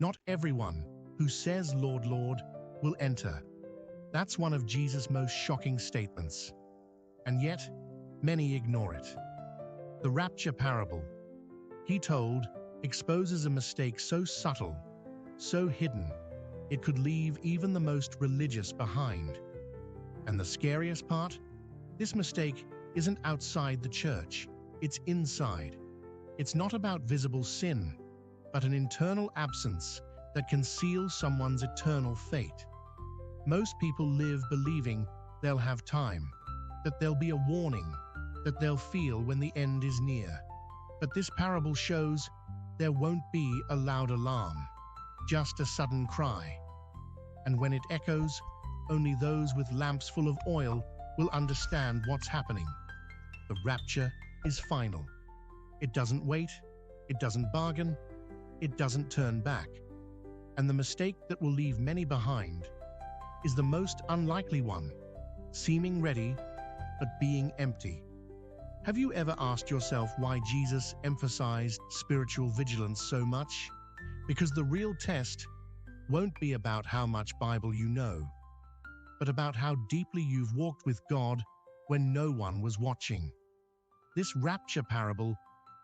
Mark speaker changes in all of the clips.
Speaker 1: Not everyone who says, Lord, Lord, will enter. That's one of Jesus' most shocking statements. And yet, many ignore it. The Rapture parable, he told, exposes a mistake so subtle, so hidden, it could leave even the most religious behind. And the scariest part? This mistake isn't outside the church, it's inside. It's not about visible sin, but an internal absence that can seal someone's eternal fate. Most people live believing they'll have time, that there'll be a warning, that they'll feel when the end is near. But this parable shows there won't be a loud alarm, just a sudden cry. And when it echoes, only those with lamps full of oil will understand what's happening. The rapture is final. It doesn't wait, it doesn't bargain, it doesn't turn back. And the mistake that will leave many behind is the most unlikely one, seeming ready, but being empty. Have you ever asked yourself why Jesus emphasized spiritual vigilance so much? Because the real test won't be about how much Bible you know, but about how deeply you've walked with God when no one was watching. This rapture parable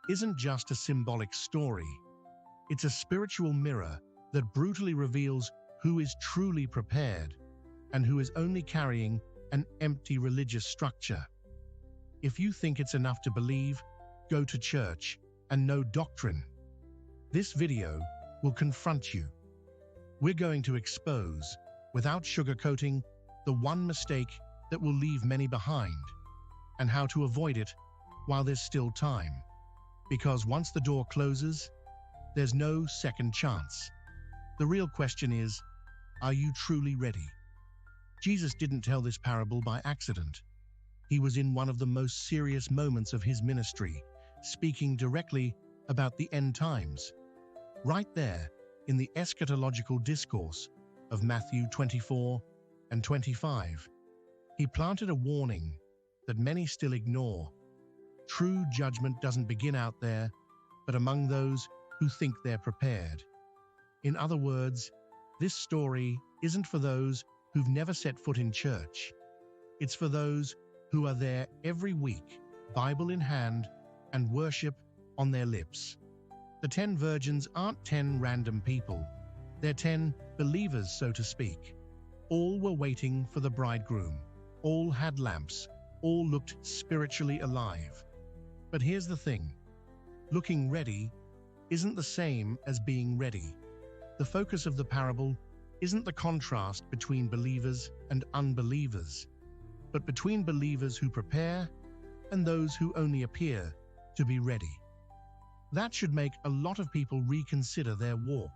Speaker 1: isn't just a symbolic story. It's a spiritual mirror that brutally reveals who is truly prepared and who is only carrying an empty religious structure. If you think it's enough to believe, go to church and know doctrine. This video will confront you. We're going to expose, without sugarcoating, the one mistake that will leave many behind, and how to avoid it while there's still time. Because once the door closes, there's no second chance. The real question is, are you truly ready? Jesus didn't tell this parable by accident. He was in one of the most serious moments of his ministry, speaking directly about the end times. Right there, in the eschatological discourse of Matthew 24 and 25, he planted a warning that many still ignore. True judgment doesn't begin out there, but among those who think they're prepared. In other words, this story isn't for those who've never set foot in church. It's for those who are there every week, Bible in hand, and worship on their lips. The 10 virgins aren't 10 random people. They're 10 believers, so to speak. All were waiting for the bridegroom. All had lamps. All looked spiritually alive. But here's the thing. Looking ready isn't the same as being ready. The focus of the parable isn't the contrast between believers and unbelievers, but between believers who prepare and those who only appear to be ready. That should make a lot of people reconsider their walk.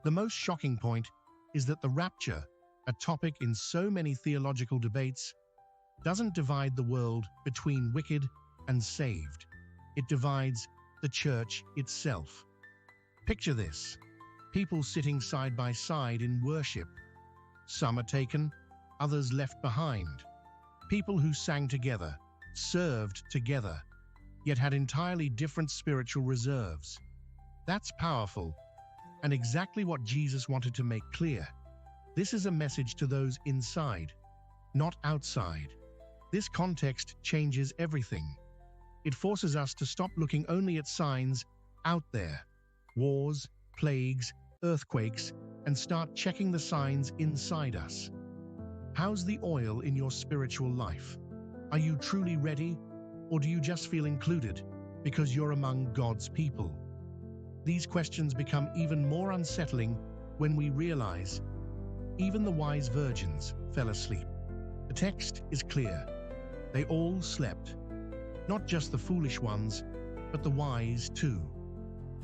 Speaker 1: The most shocking point is that the rapture, a topic in so many theological debates, doesn't divide the world between wicked and saved. It divides the church itself. Picture this. People sitting side by side in worship. Some are taken, others left behind. People who sang together, served together, yet had entirely different spiritual reserves. That's powerful, and exactly what Jesus wanted to make clear. This is a message to those inside, not outside. This context changes everything. It forces us to stop looking only at signs out there, wars, plagues, earthquakes, and start checking the signs inside us. How's the oil in your spiritual life? Are you truly ready, or do you just feel included because you're among God's people? These questions become even more unsettling when we realize even the wise virgins fell asleep. The text is clear. They all slept. Not just the foolish ones, but the wise too.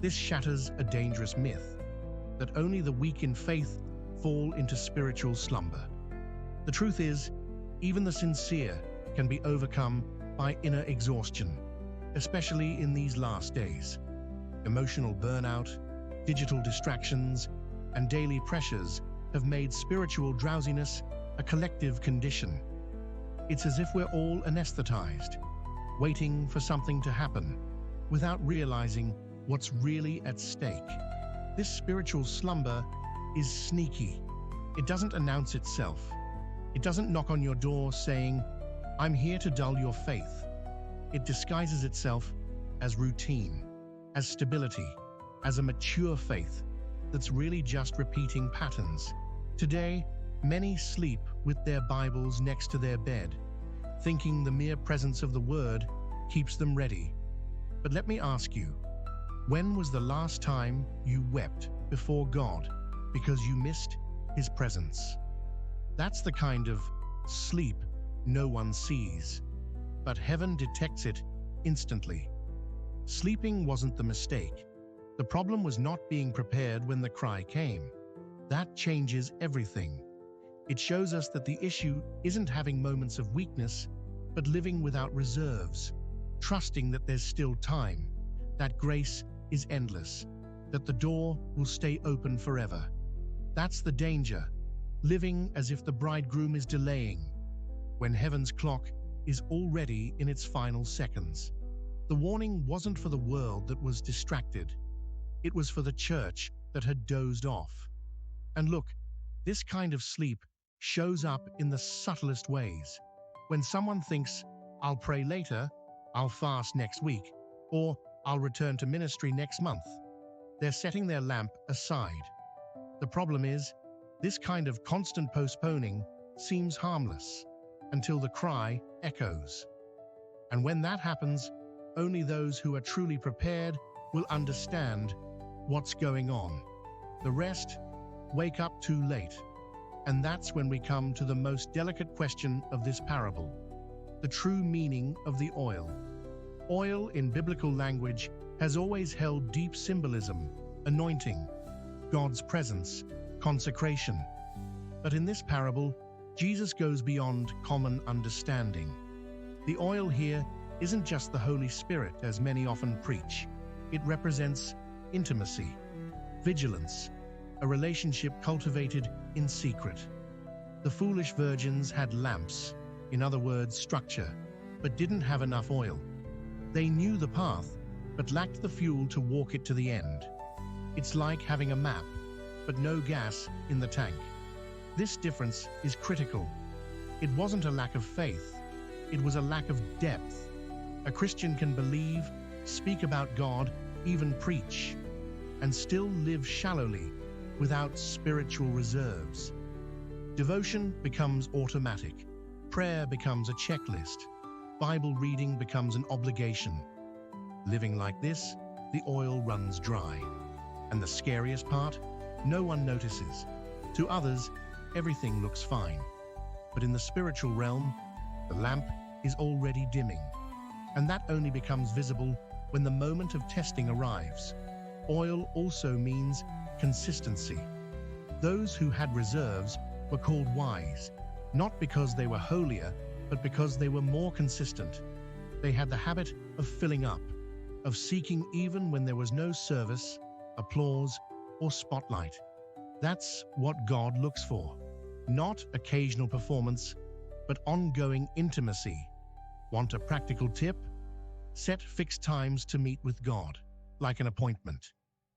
Speaker 1: This shatters a dangerous myth that only the weak in faith fall into spiritual slumber. The truth is, even the sincere can be overcome by inner exhaustion, especially in these last days. Emotional burnout, digital distractions, and daily pressures have made spiritual drowsiness a collective condition. It's as if we're all anesthetized, waiting for something to happen, without realizing what's really at stake. This spiritual slumber is sneaky. It doesn't announce itself. It doesn't knock on your door saying, "I'm here to dull your faith." It disguises itself as routine, as stability, as a mature faith that's really just repeating patterns. Today, many sleep with their Bibles next to their bed, thinking the mere presence of the Word keeps them ready. But let me ask you, when was the last time you wept before God because you missed His presence? That's the kind of sleep no one sees, but heaven detects it instantly. Sleeping wasn't the mistake. The problem was not being prepared when the cry came. That changes everything. It shows us that the issue isn't having moments of weakness, but living without reserves, trusting that there's still time, that grace is endless, that the door will stay open forever. That's the danger, living as if the bridegroom is delaying, when heaven's clock is already in its final seconds. The warning wasn't for the world that was distracted. It was for the church that had dozed off. And look, this kind of sleep shows up in the subtlest ways. When someone thinks, "I'll pray later," "I'll fast next week," or "I'll return to ministry next month," they're setting their lamp aside. The problem is, this kind of constant postponing seems harmless until the cry echoes. And when that happens, only those who are truly prepared will understand what's going on. The rest wake up too late. And that's when we come to the most delicate question of this parable, the true meaning of the oil. Oil in biblical language has always held deep symbolism, anointing, God's presence, consecration. But in this parable, Jesus goes beyond common understanding. The oil here isn't just the Holy Spirit, as many often preach. It represents intimacy, vigilance, a relationship cultivated in secret. The foolish virgins had lamps, in other words, structure, but didn't have enough oil. They knew the path, but lacked the fuel to walk it to the end. It's like having a map, but no gas in the tank. This difference is critical. It wasn't a lack of faith, it was a lack of depth. A Christian can believe, speak about God, even preach, and still live shallowly, without spiritual reserves. Devotion becomes automatic. Prayer becomes a checklist. Bible reading becomes an obligation. Living like this, the oil runs dry. And the scariest part? No one notices. To others, everything looks fine. But in the spiritual realm, the lamp is already dimming. And that only becomes visible when the moment of testing arrives. Oil also means consistency. Those who had reserves were called wise, not because they were holier, but because they were more consistent. They had the habit of filling up, of seeking even when there was no service, applause, or spotlight. That's what God looks for. Not occasional performance, but ongoing intimacy. Want a practical tip? Set fixed times to meet with God, like an appointment.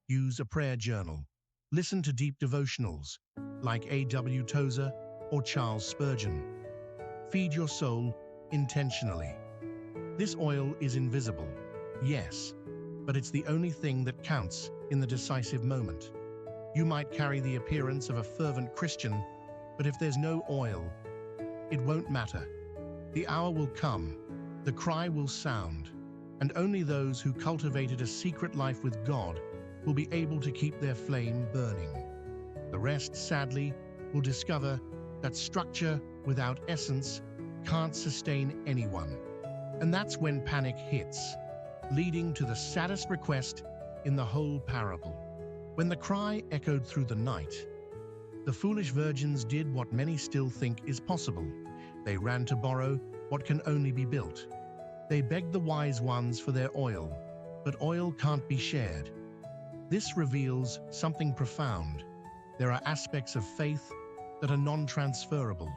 Speaker 1: Use a prayer journal. Listen to deep devotionals, like A.W. Tozer or Charles Spurgeon. Feed your soul intentionally. This oil is invisible, yes, but it's the only thing that counts in the decisive moment. You might carry the appearance of a fervent Christian, but if there's no oil, it won't matter. The hour will come, the cry will sound, and only those who cultivated a secret life with God will be able to keep their flame burning. The rest, sadly, will discover that structure without essence can't sustain anyone. And that's when panic hits, leading to the saddest request in the whole parable. When the cry echoed through the night, the foolish virgins did what many still think is possible. They ran to borrow what can only be built. They begged the wise ones for their oil, but oil can't be shared. This reveals something profound. There are aspects of faith that are non-transferable.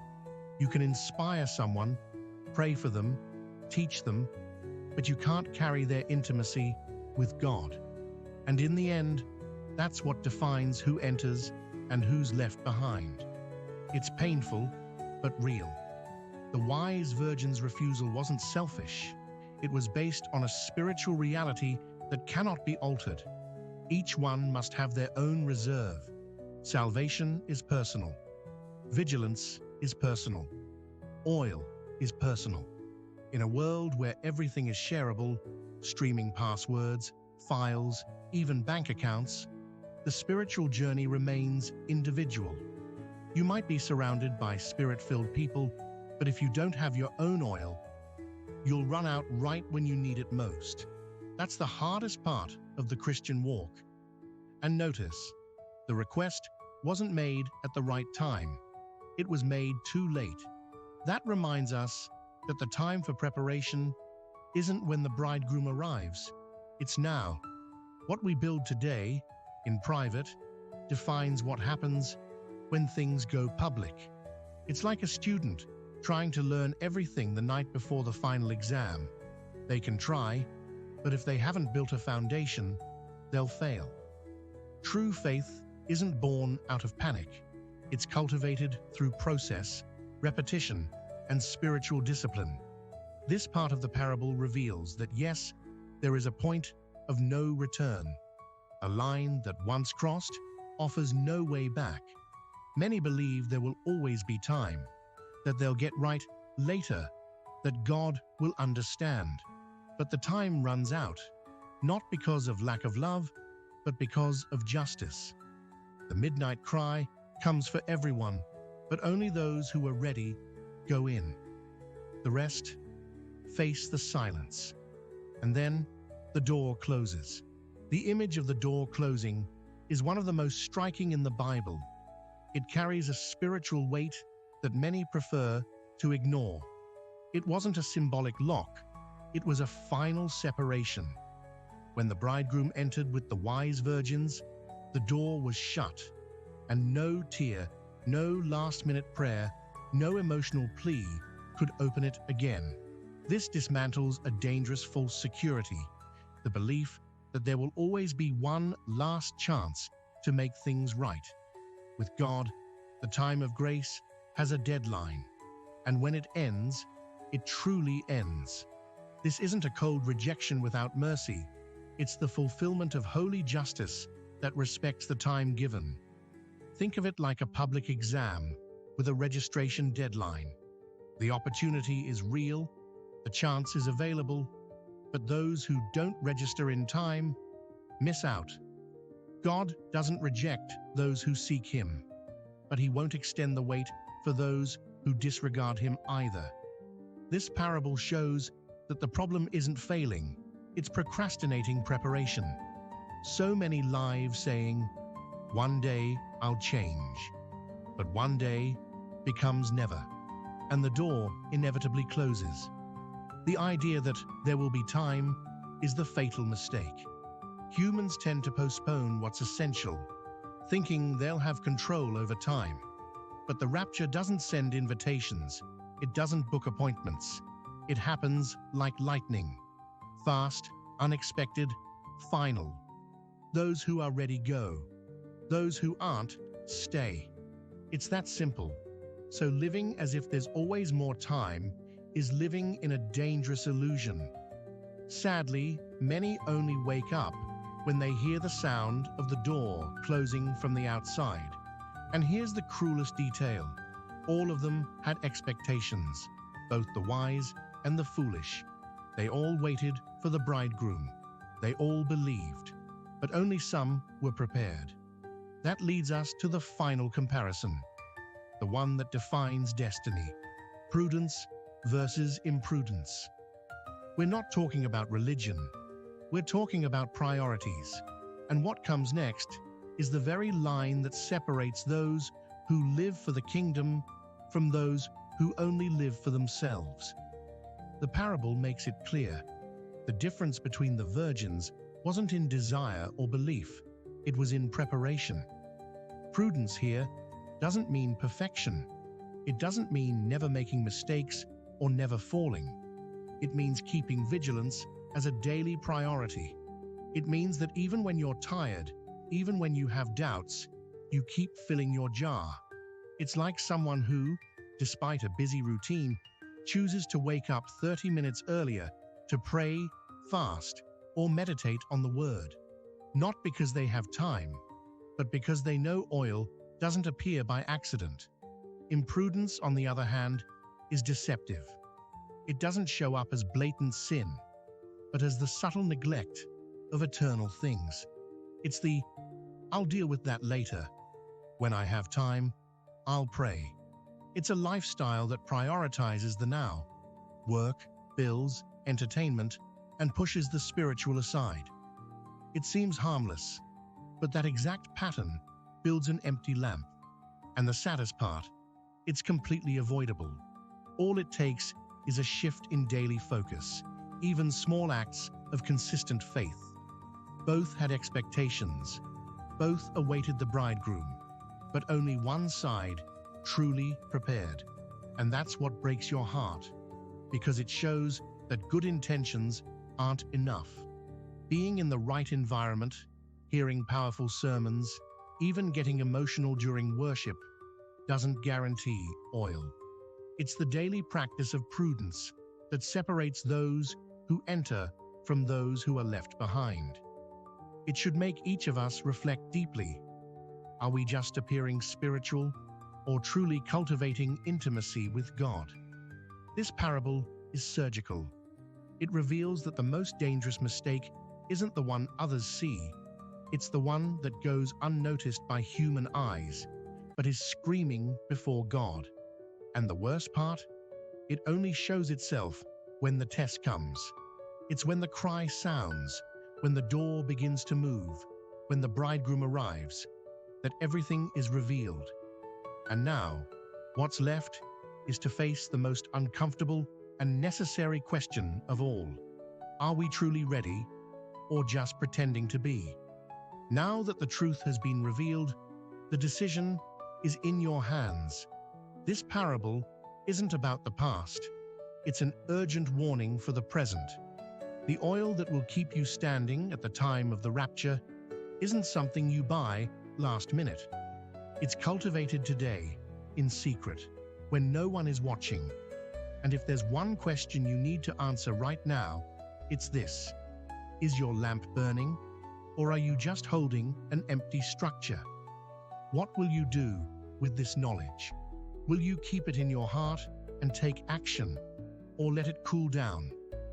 Speaker 1: You can inspire someone, pray for them, teach them, but you can't carry their intimacy with God. And in the end, That's what defines who enters and who's left behind. It's painful, but real. The wise virgin's refusal wasn't selfish. It was based on a spiritual reality that cannot be altered. Each one must have their own reserve. Salvation is personal. Vigilance is personal. Oil is personal. In a world where everything is shareable, streaming passwords, files, even bank accounts, the spiritual journey remains individual. You might be surrounded by spirit-filled people, but if you don't have your own oil, you'll run out right when you need it most. That's the hardest part of the Christian walk. And notice, the request wasn't made at the right time. It was made too late. That reminds us that the time for preparation isn't when the bridegroom arrives. It's now. What we build today, in private, defines what happens when things go public. It's like a student trying to learn everything the night before the final exam. They can try, but if they haven't built a foundation, they'll fail. True faith isn't born out of panic. It's cultivated through process, repetition, and spiritual discipline. This part of the parable reveals that yes, there is a point of no return. A line that once crossed offers no way back. Many believe there will always be time, that they'll get right later, that God will understand. But the time runs out, not because of lack of love, but because of justice. The midnight cry comes for everyone, but only those who are ready go in. The rest face the silence. And then the door closes. The image of the door closing is one of the most striking in the Bible. It carries a spiritual weight that many prefer to ignore. It wasn't a symbolic lock, it was a final separation. When the bridegroom entered with the wise virgins, the door was shut, and no tear, no last-minute prayer, no emotional plea could open it again. This dismantles a dangerous false security, the belief that there will always be one last chance to make things right. With God, the time of grace has a deadline, and when it ends, it truly ends. This isn't a cold rejection without mercy. It's the fulfillment of holy justice that respects the time given. Think of it like a public exam with a registration deadline. The opportunity is real, the chance is available, but those who don't register in time miss out. God doesn't reject those who seek Him, but He won't extend the wait for those who disregard Him either. This parable shows that the problem isn't failing, it's procrastinating preparation. So many lives saying, "One day I'll change," but one day becomes never, and the door inevitably closes. The idea that there will be time is the fatal mistake. Humans tend to postpone what's essential, thinking they'll have control over time. But the rapture doesn't send invitations, it doesn't book appointments. It happens like lightning. Fast, unexpected, final. Those who are ready go. Those who aren't, stay. It's that simple. So living as if there's always more time is living in a dangerous illusion. Sadly, many only wake up when they hear the sound of the door closing from the outside. And here's the cruelest detail. All of them had expectations, both the wise and the foolish. They all waited for the bridegroom. They all believed, but only some were prepared. That leads us to the final comparison, the one that defines destiny: prudence versus imprudence. We're not talking about religion. We're talking about priorities. And what comes next is the very line that separates those who live for the kingdom from those who only live for themselves. The parable makes it clear. The difference between the virgins wasn't in desire or belief, it was in preparation. Prudence here doesn't mean perfection. It doesn't mean never making mistakes or never falling. It means keeping vigilance as a daily priority. It means that even when you're tired, even when you have doubts, you keep filling your jar. It's like someone who, despite a busy routine, chooses to wake up 30 minutes earlier to pray, fast, or meditate on the Word. Not because they have time, but because they know oil doesn't appear by accident. Imprudence, on the other hand, is deceptive. It doesn't show up as blatant sin, but as the subtle neglect of eternal things. It's the, "I'll deal with that later. When I have time, I'll pray." It's a lifestyle that prioritizes the now, work, bills, entertainment, and pushes the spiritual aside. It seems harmless, but that exact pattern builds an empty lamp. And the saddest part, it's completely avoidable. All it takes is a shift in daily focus, even small acts of consistent faith. Both had expectations. Both awaited the bridegroom, but only one side truly prepared. And that's what breaks your heart, because it shows that good intentions aren't enough. Being in the right environment, hearing powerful sermons, even getting emotional during worship, doesn't guarantee oil. It's the daily practice of prudence that separates those who enter from those who are left behind. It should make each of us reflect deeply. Are we just appearing spiritual, or truly cultivating intimacy with God? This parable is surgical. It reveals that the most dangerous mistake isn't the one others see. It's the one that goes unnoticed by human eyes, but is screaming before God. And the worst part? It only shows itself when the test comes. It's when the cry sounds, when the door begins to move, when the bridegroom arrives, that everything is revealed. And now, what's left is to face the most uncomfortable and necessary question of all. Are we truly ready, or just pretending to be? Now that the truth has been revealed, the decision is in your hands. This parable isn't about the past. It's an urgent warning for the present. The oil that will keep you standing at the time of the rapture isn't something you buy last minute. It's cultivated today, in secret, when no one is watching. And if there's one question you need to answer right now, it's this: is your lamp burning, or are you just holding an empty structure? What will you do with this knowledge? Will you keep it in your heart and take action, or let it cool down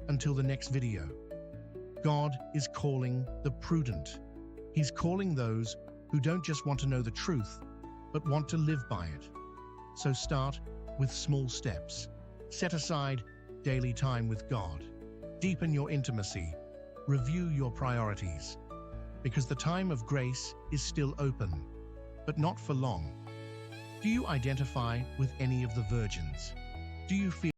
Speaker 1: until the next video? God is calling the prudent. He's calling those who don't just want to know the truth, but want to live by it. So start with small steps. Set aside daily time with God. Deepen your intimacy. Review your priorities. Because the time of grace is still open, but not for long. Do you identify with any of the virgins? Do you feel